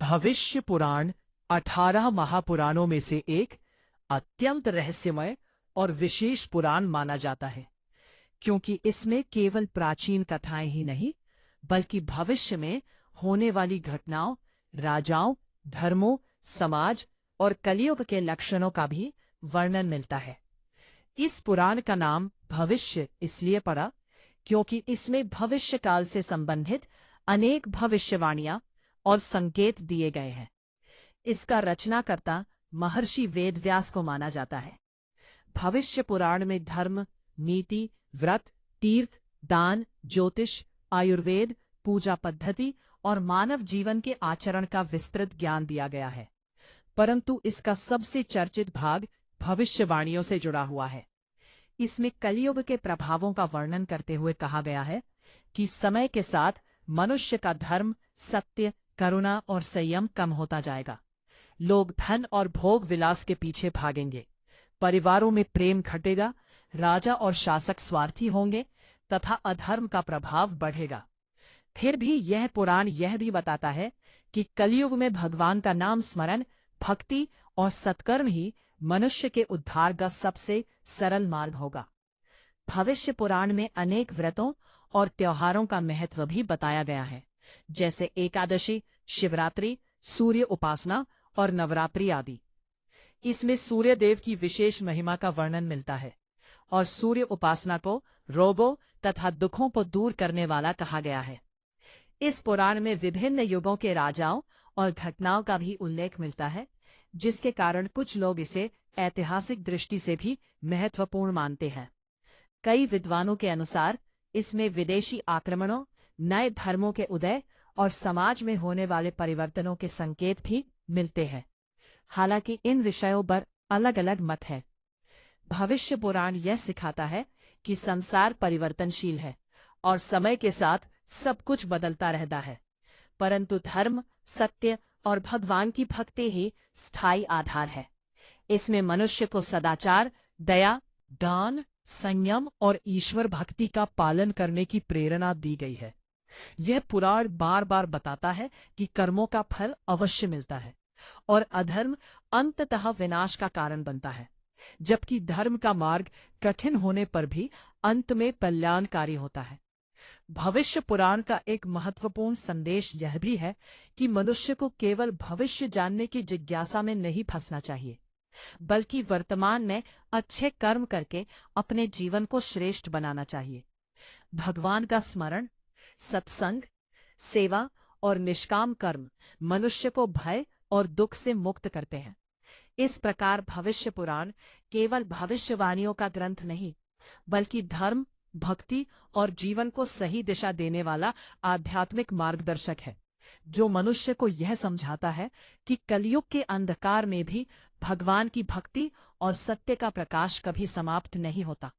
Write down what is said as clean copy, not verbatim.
भविष्य पुराण 18 महापुराणों में से एक अत्यंत रहस्यमय और विशेष पुराण माना जाता है, क्योंकि इसमें केवल प्राचीन कथाएं ही नहीं बल्कि भविष्य में होने वाली घटनाओं, राजाओं, धर्मों, समाज और कलियुग के लक्षणों का भी वर्णन मिलता है। इस पुराण का नाम भविष्य इसलिए पड़ा क्योंकि इसमें भविष्य काल से संबंधित अनेक भविष्यवाणियां और संकेत दिए गए हैं। इसका रचनाकर्ता महर्षि वेदव्यास को माना जाता है। भविष्य पुराण में धर्म, नीति, व्रत, तीर्थ, दान, ज्योतिष, आयुर्वेद, पूजा पद्धति और मानव जीवन के आचरण का विस्तृत ज्ञान दिया गया है, परंतु इसका सबसे चर्चित भाग भविष्यवाणियों से जुड़ा हुआ है। इसमें कलियुग के प्रभावों का वर्णन करते हुए कहा गया है कि समय के साथ मनुष्य का धर्म, सत्य, करुणा और संयम कम होता जाएगा। लोग धन और भोग विलास के पीछे भागेंगे, परिवारों में प्रेम घटेगा, राजा और शासक स्वार्थी होंगे तथा अधर्म का प्रभाव बढ़ेगा। फिर भी यह पुराण यह भी बताता है कि कलियुग में भगवान का नाम स्मरण, भक्ति और सत्कर्म ही मनुष्य के उद्धार का सबसे सरल मार्ग होगा। भविष्य पुराण में अनेक व्रतों और त्योहारों का महत्व भी बताया गया है, जैसे एकादशी, शिवरात्रि, सूर्य उपासना और नवरात्रि आदि। इसमें सूर्य देव की विशेष महिमा का वर्णन मिलता है और सूर्य उपासना को रोगों तथा दुखों को दूर करने वाला कहा गया है। इस पुराण में विभिन्न युगों के राजाओं और घटनाओं का भी उल्लेख मिलता है, जिसके कारण कुछ लोग इसे ऐतिहासिक दृष्टि से भी महत्वपूर्ण मानते हैं। कई विद्वानों के अनुसार इसमें विदेशी आक्रमणों, नए धर्मों के उदय और समाज में होने वाले परिवर्तनों के संकेत भी मिलते हैं। हालांकि इन विषयों पर अलग अलग मत हैं। भविष्य पुराण यह सिखाता है कि संसार परिवर्तनशील है और समय के साथ सब कुछ बदलता रहता है, परंतु धर्म, सत्य और भगवान की भक्ति ही स्थायी आधार है। इसमें मनुष्य को सदाचार, दया, दान, संयम और ईश्वर भक्ति का पालन करने की प्रेरणा दी गई है। यह पुराण बार बार बताता है कि कर्मों का फल अवश्य मिलता है और अधर्म अंततः विनाश का कारण बनता है, जबकि धर्म का मार्ग कठिन होने पर भी अंत में कल्याणकारी होता है। भविष्य पुराण का एक महत्वपूर्ण संदेश यह भी है कि मनुष्य को केवल भविष्य जानने की जिज्ञासा में नहीं फंसना चाहिए, बल्कि वर्तमान में अच्छे कर्म करके अपने जीवन को श्रेष्ठ बनाना चाहिए। भगवान का स्मरण, सत्संग, सेवा और निष्काम कर्म मनुष्य को भय और दुख से मुक्त करते हैं। इस प्रकार भविष्य पुराण केवल भविष्यवाणियों का ग्रंथ नहीं, बल्कि धर्म, भक्ति और जीवन को सही दिशा देने वाला आध्यात्मिक मार्गदर्शक है, जो मनुष्य को यह समझाता है कि कलयुग के अंधकार में भी भगवान की भक्ति और सत्य का प्रकाश कभी समाप्त नहीं होता।